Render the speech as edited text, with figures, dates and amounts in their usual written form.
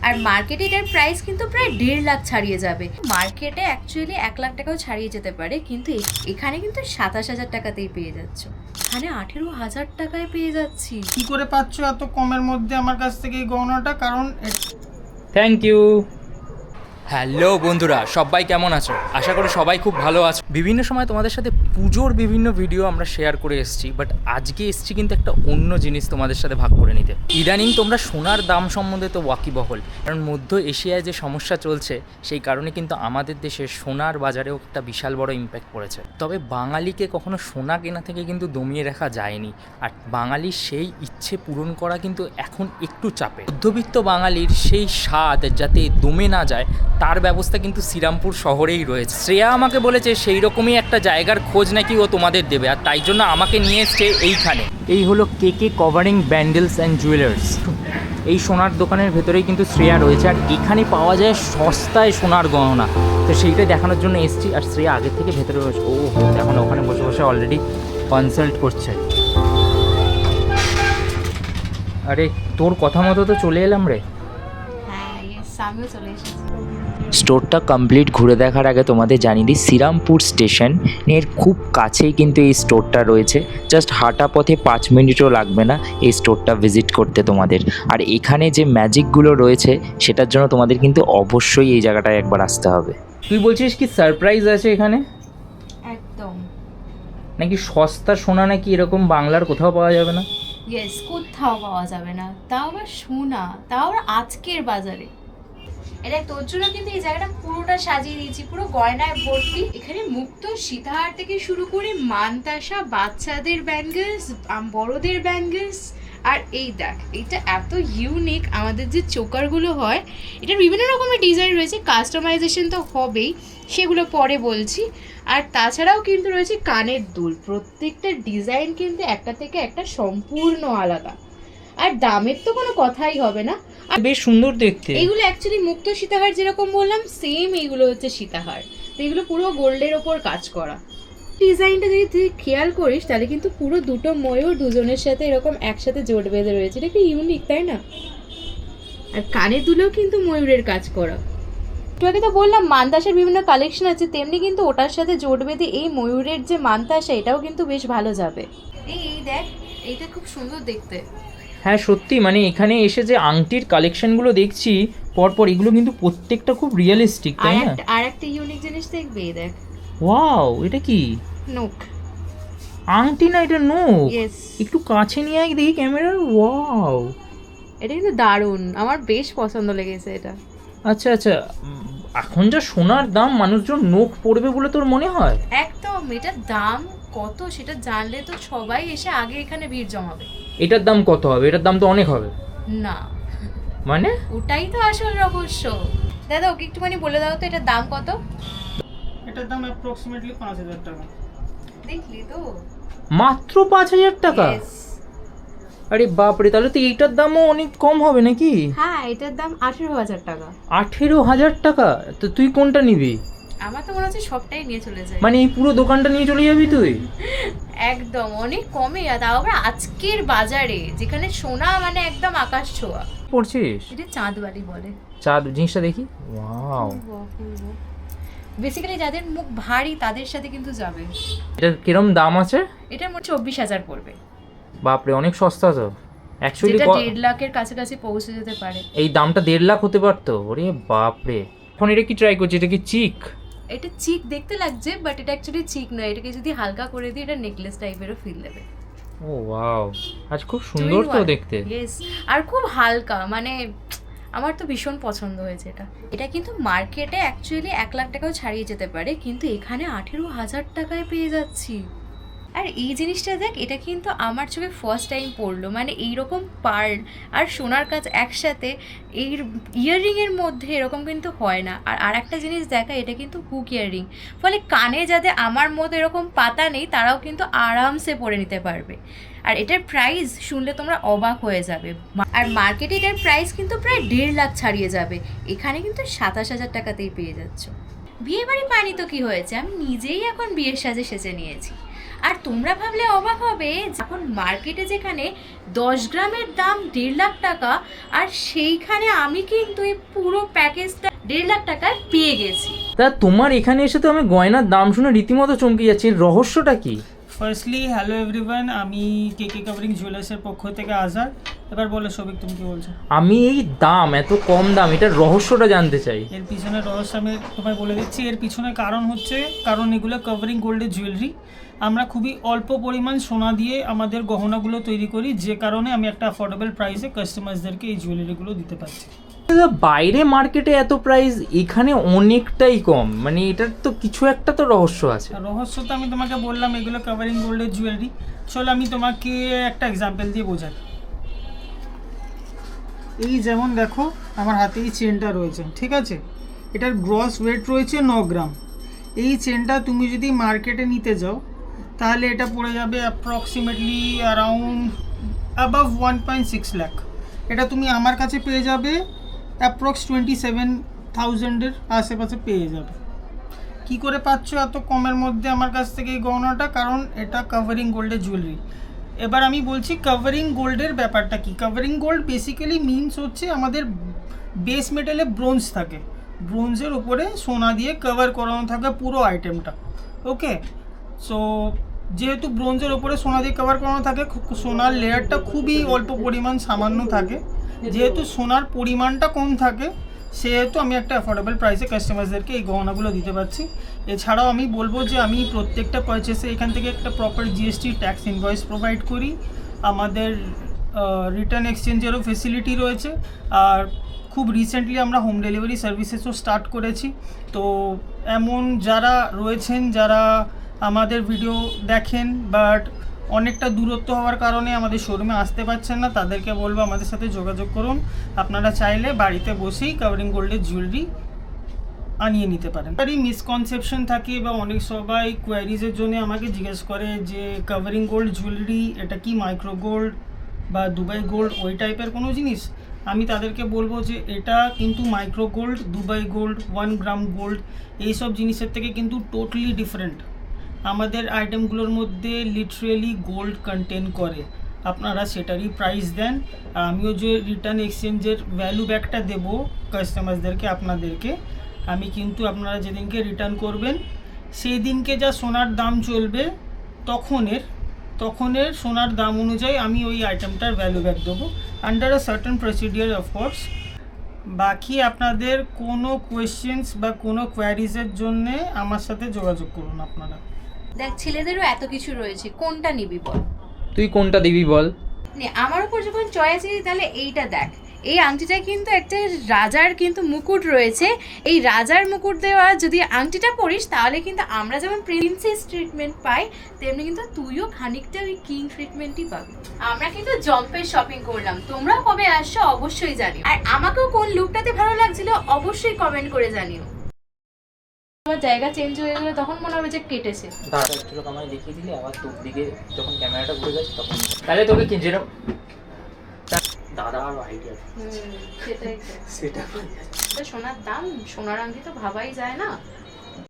আর মার্কেটে এটার প্রাইস কিন্তু প্রায় 1.5 লাখ ছাড়িয়ে যাবে। মার্কেটে অ্যাকচুয়ালি 1 লাখ টাকাও ছাড়িয়ে যেতে পারে, কিন্তু এখানে কিন্তু 27,000 টাকাতেই পেয়ে যাচ্ছ। এখানে 18,000 টাকায় পেয়ে যাচ্ছি। কি করে পাচ্ছ এত কমের মধ্যে আমার কাছ থেকে এই গহনাটা? কারণ থ্যাংক ইউ। হ্যালো বন্ধুরা, সবাই কেমন আছো? আশা করি সবাই খুব ভালো আছো। বিভিন্ন সময় তোমাদের সাথে পুজোর বিভিন্ন ভিডিও আমরা শেয়ার করে এসেছি, বাট আজকে এসেছি কিন্তু একটা অন্য জিনিস তোমাদের সাথে ভাগ করে নিতে। ইদানিং তোমরা সোনার দাম সম্বন্ধে তো ওয়াকিবহল, কারণ মধ্য এশিয়ায় যে সমস্যা চলছে সেই কারণে কিন্তু আমাদের দেশে সোনার বাজারেও একটা বিশাল বড় ইম্প্যাক্ট পড়েছে। তবে বাঙালিকে কখনো সোনা কেনা থেকে কিন্তু দমিয়ে রাখা যায়নি, আর বাঙালির সেই ইচ্ছে পূরণ করা কিন্তু এখন একটু চাপে। মধ্যবিত্ত বাঙালির সেই স্বাদ যাতে দমে না যায় তার ব্যবস্থা কিন্তু শ্রীরামপুর শহরেই রয়েছে। শ্রেয়া আমাকে বলেছে সেই রকমই একটা জায়গার খোঁজ নাকি ও তোমাদের দেবে, আর তাই জন্য আমাকে নিয়ে এসছে এইখানে। এই হলো কেকে কভারিং ব্যান্ডেলস অ্যান্ড জুয়েলার্স। এই সোনার দোকানের ভেতরেই কিন্তু শ্রেয়া রয়েছে, আর এখানে পাওয়া যায় সস্তায় সোনার গহনা। তো সেইটাই দেখানোর জন্য এসছি। আর শ্রেয়া আগের থেকে ভেতরে রয়েছে, ও এখন ওখানে বসে বসে অলরেডি কনসাল্ট করছে। আরে তোর কথা মতো তো চলে এলাম রে। হ্যাঁ, আমিও চলে এসেছি। স্টোরটা কমপ্লিট ঘুরে দেখার আগে তোমাদের জানিয়ে দিই, শ্রীরামপুর স্টেশনের খুব কাছেই কিন্তু এই স্টোরটা রয়েছে। জাস্ট হাঁটা পথে 5 মিনিটও লাগবে না এই স্টোরটা ভিজিট করতে তোমাদের। আর এখানে যে ম্যাজিকগুলো রয়েছে সেটার জন্য তোমাদের কিন্তু অবশ্যই এই জায়গাটায় একবার আসতে হবে। তুই বলছিস কি সারপ্রাইজ আছে এখানে? একদম। নাকি সস্তা সোনা নাকি এরকম বাংলার কোথাও পাওয়া যাবে না? ইয়েস, কোথাও পাওয়া যাবে না, তাও আবার সোনা, তাও আবার আজকের বাজারে। এটা তোর জন্য কিন্তু এই জায়গাটা পুরোটা সাজিয়ে দিয়েছি, পুরো গয়নায় ভর্তি। এখানে মুক্ত সীতাহার থেকে শুরু করে মানতাসা, বাচ্চাদের ব্যাঙ্গেলস, বড়দের ব্যাঙ্গেলস। আর এই দেখ, এটা এত ইউনিক। আমাদের যে চোকারগুলো হয় এটার বিভিন্ন রকমের ডিজাইন রয়েছে, কাস্টমাইজেশন তো হবেই, সেগুলো পরে বলছি। আর তাছাড়াও কিন্তু রয়েছে কানের দুল। প্রত্যেকটা ডিজাইন কিন্তু একটা থেকে একটা সম্পূর্ণ আলাদা, আর দামের তো কোনো কথাই হবে না। আর বেশ সুন্দর দেখতে। এইগুলো অ্যাকচুয়ালি মুক্ত সীতাহার যেরকম বললাম, সেম এইগুলো হচ্ছে সীতাহার। তো এগুলো পুরো গোল্ডের ওপর কাজ করা। ডিজাইনটা যদি তুই খেয়াল করিস তাহলে কিন্তু পুরো দুটো ময়ূর দুজনের সাথে এরকম একসাথে জোট বেঁধে রয়েছে। এটা কি ইউনিক, তাই না? আর কানের দুলেও কিন্তু ময়ূরের কাজ করা। একটু আগে তো বললাম মানতাসার বিভিন্ন কালেকশন আছে, তেমনি কিন্তু ওটার সাথে জোট বেঁধে এই ময়ূরের যে মানতাসা, এটাও কিন্তু বেশ ভালো যাবে। এই দেখ, এইটা খুব সুন্দর দেখতে। হ্যাঁ সত্যি, মানে এখানে এসে যে আংটির কালেকশনগুলো দেখছি পরপর, এগুলো কিন্তু প্রত্যেকটা খুব রিয়েলিস্টিক, তাই না? আর একটা ইউনিক জিনিস দেখবে, এই দেখ। ওয়াও, এটা কি? নোক। আংটি না, এটা নোক। ইয়েস। একটু কাছে নিয়ে আয় দেখি ক্যামেরার। ওয়াও, এটা কিন্তু দারুণ, আমার বেশ পছন্দ লেগেছে এটা। আচ্ছা আচ্ছা, এখন যা সোনার দাম, মানুষজন নোক পড়বে বলে তোর মনে হয়? একদম। এটার দাম কত সেটা জানলে তো সবাই এসে আগে এখানে ভিড় জমাবে। এটার দাম কত হবে? এটার দাম তো অনেক হবে। না, মানে ওটাই তো আসল রহস্য। দাদা, ওকে একটুখানি বলে দাও তো এটার দাম কত। এটার দাম অ্যাপ্রক্সিমেটলি 5,000 টাকা। দেখলি তো, মাত্র 5,000 টাকা? Yes. আরে বাপরে, তাহলে তো এইটার দামও অনেক কম হবে নাকি? হ্যাঁ, এটার দাম 18,000 টাকা। 18,000 টাকা? তো তুই কোনটা নিবি? আমার তো মনে হচ্ছে সবটাই নিয়ে চলে যায়। মানে এই পুরো দোকানটা নিয়ে চলে যাবি তুই? একদম, অনেক কমে। তাও আবার আজকের বাজারে, যেখানে সোনা মানে একদম আকাশ ছোঁয়া। পড়ছিস? এটা চাঁদবালি বলে। চাঁদ, জিনিসটা দেখি। ওয়াও, বেসিক্যালি যাদের মুখ ভারী তাদের সাথে কিন্তু যাবে। এটা কিরম দাম আছে? এটার মোট 24,000 পড়বে। বাপরে, অনেক সস্তা তো। অ্যাকচুয়ালি যেটা 1.5 লাখের কাছাকাছি পৌঁছে যেতে পারে। এই দামটা 1.5 লাখ হতে পারতো। ওরে বাপরে। এখন এটা কি ট্রাই করছি? এটা কি চিক? এটা চিক দেখতে লাগছে, বাট এটা অ্যাকচুয়ালি চিক নয়। এটাকে যদি হালকা করে দিই এটা নেকলেস টাইপেরও ফিল দেবে। ও ওয়াও, আজ খুব সুন্দর তো দেখতে। ইয়েস, আর খুব হালকা, মানে আমার তো ভীষণ পছন্দ হয়েছে এটা। এটা কিন্তু মার্কেটে অ্যাকচুয়ালি 1 লাখ টাকাও ছাড়িয়ে যেতে পারে, কিন্তু এখানে 18,000 টাকায় পেয়ে যাচ্ছি। আর এই জিনিসটা দেখ, এটা কিন্তু আমার চোখে ফার্স্ট টাইম পড়লো। মানে এইরকম পার্ল আর সোনার কাজ একসাথে এই ইয়াররিংয়ের মধ্যে এরকম কিন্তু হয় না। আর একটা জিনিস দেখা, এটা কিন্তু হুক ইয়াররিং, ফলে কানে যাতে আমার মতো এরকম পাতা নেই তারাও কিন্তু আরামসে পরে নিতে পারবে। আর এটার প্রাইস শুনলে তোমরা অবাক হয়ে যাবে। আর মার্কেটে এটার প্রাইস কিন্তু প্রায় 1.5 লাখ ছাড়িয়ে যাবে, এখানে কিন্তু 27,000 টাকাতেই পেয়ে যাচ্ছ। বিয়ে বাড়ি পানি তো কি হয়েছে, আমি নিজেই এখন বিয়ের সাজে সেজে নিয়েছি। আর তোমরা ভাবলে অবাক হবে, যখন মার্কেটে যেখানে 10 গ্রামের দাম 1.5 লাখ টাকা, আর সেইখানে আমি কিন্তু এই পুরো প্যাকেজটা 1.5 লাখ টাকায় পেয়ে গেছি। তা তোমার এখানে এসে তো আমি গয়নার দাম শুনে রীতিমতো চমকে যাচ্ছি, এর রহস্যটা কি? ফার্স্টলি হ্যালো এভরিওয়ান, আমি কেকে কাভারিং জুয়েলার্সের পক্ষ থেকে আজাদ। এবার বলো সবিক, তুমি কি বলছো? আমি এই দাম, এত কম দাম, এটার রহস্যটা জানতে চাই। এর পিছনে রহস্য আমি তোমায় বলে দিচ্ছি। এর পিছনে কারণ হচ্ছে, কারণ এগুলো কাভারিং গোল্ডের জুয়েলারি। আমরা খুবই অল্প পরিমাণ সোনা দিয়ে আমাদের গহনাগুলো তৈরি করি, যে কারণে আমি একটা অ্যাফোর্ডেবল প্রাইসে কাস্টমারদেরকে এই জুয়েলারিগুলো দিতে পারছি। বাইরে মার্কেটে এত প্রাইস, এখানে অনেকটাই কম, মানে এটার তো কিছু একটা তো রহস্য আছে। রহস্য তো আমি তোমাকে বললাম, এগুলো কাভারিং গোল্ডের জুয়েলারি। চলো আমি তোমাকে একটা এক্সাম্পল দিয়ে বোঝাই। এই যেমন দেখো আমার হাতে এই চেনটা রয়েছে, ঠিক আছে? এটার গ্রস ওয়েট রয়েছে 9 গ্রাম। এই চেনটা তুমি যদি মার্কেটে নিতে যাও তাহলে এটা পড়ে যাবে অ্যাপ্রক্সিমেটলি অ্যারাউন্ড অ্যাবাভ 1.6 লাখ। এটা তুমি আমার কাছে পেয়ে যাবে অ্যাপ্রক্স 27,000-এর আশেপাশে পেয়ে যাবে। কি করে পাচ্ছ এত কমের মধ্যে আমার কাছ থেকে এই গহনাটা? কারণ এটা কাভারিং গোল্ডের জুয়েলারি। এবার আমি বলছি কাভারিং গোল্ডের ব্যাপারটা কি। কাভারিং গোল্ড বেসিক্যালি মিনস হচ্ছে আমাদের বেস মেটালে ব্রোঞ্জ থাকে, ব্রোঞ্জের উপরে সোনা দিয়ে কভার করানো থাকে পুরো আইটেমটা। ওকে, সো যেহেতু ব্রোঞ্জের উপরে সোনা দিয়ে কভার করানো থাকে, সোনার লেয়ারটা খুবই অল্প পরিমাণ সামান্য থাকে। যেহেতু সোনার পরিমাণটা কম থাকে, সেহেতু আমি একটা অ্যাফোর্ডেবল প্রাইসে কাস্টমারদেরকে এই গহনাগুলো দিতে পারছি। এছাড়াও আমি বলবো যে আমি প্রত্যেকটা পারচেসে এখান থেকে একটা proper GST tax invoice provide করি। আমাদের রিটার্ন এক্সচেঞ্জেরও ফেসিলিটি রয়েছে, আর খুব রিসেন্টলি আমরা হোম ডেলিভারি সার্ভিসেসও স্টার্ট করেছি। তো এমন যারা রয়েছেন, যারা আমাদের ভিডিও দেখেন বাট অনেকটা দূরত্ব হওয়ার কারণে আমাদের শোরুমে আসতে পারছেন না, তাদেরকে বলবো আমাদের সাথে যোগাযোগ করুন। আপনারা চাইলে বাড়িতে বসেই কাভারিং গোল্ডের জুয়েলারি আনিয়ে নিতে পারেন। এই মিসকনসেপশন থাকে বা অনেক সবাই কোয়ারিজের জন্য আমাকে জিজ্ঞেস করে যে কাভারিং গোল্ড জুয়েলারি এটা কি মাইক্রো গোল্ড বা দুবাই গোল্ড ওই টাইপের কোনো জিনিস? আমি তাদেরকে বলবো যে এটা কিন্তু মাইক্রো গোল্ড, দুবাই গোল্ড, 1 গ্রাম গোল্ড এইসব জিনিসের থেকে কিন্তু টোটালি ডিফারেন্ট। আমাদের আইটেমগুলোর মধ্যে লিটারেলি গোল্ড কন্টেন করে, আপনারা সেটারই প্রাইস দেন। আর আমিও যে রিটার্ন এক্সচেঞ্জের ভ্যালু ব্যাকটা দেবো কাস্টমারদেরকে, আপনাদেরকে, আমি কিন্তু আপনারা যেদিনকে রিটার্ন করবেন সেই দিনকে যা সোনার দাম চলবে তখনের সোনার দাম অনুযায়ী আমি ওই আইটেমটার ভ্যালু ব্যাক দেবো under a certain procedure of course. বাকি আপনাদের কোনো কোয়েশ্চেন্স বা কোনো কোয়ারিজের জন্যে আমার সাথে যোগাযোগ করুন আপনারা। দেখ, ছেলেদেরও এত কিছু রয়েছে, কোনটা নিবি বল? তুই কোনটা দিবি বল? নে, আমার উপর যখন চয়েস আছে তাহলে এইটা দেখ। এই আংটিটায় কিন্তু একটা রাজার কিন্তু মুকুট রয়েছে। এই রাজার মুকুট দেওয়া যদি আংটিটা পরিস তাহলে কিন্তু আমরা যেমন প্রিন্সেস ট্রিটমেন্ট পাই, তেমনি কিন্তু তুইও খানিকটা ওই কিং ট্রিটমেন্টই পাবি। আমরা কিন্তু জম্পের শপিং করলাম, তোমরাও কবে আসছো অবশ্যই জানিও। আর আমাকেও কোন লুকটাতে ভালো লাগছিল অবশ্যই কমেন্ট করে জানিও। আমার জায়গা চেঞ্জ হয়ে গেলে তখন মনে হবে যে কেটেছে। দাঁড়া একটু লোক আমায় দেখিয়ে দিলে, আবার তোর দিকে যখন ক্যামেরাটা ঘুরে গেছে তখন তাহলে তোকে কি যেরকম দাদা আর আইডিয়া সেটাই, সেটা সোনার দাম, সোনার আংটি তো ভাবাই যায় না।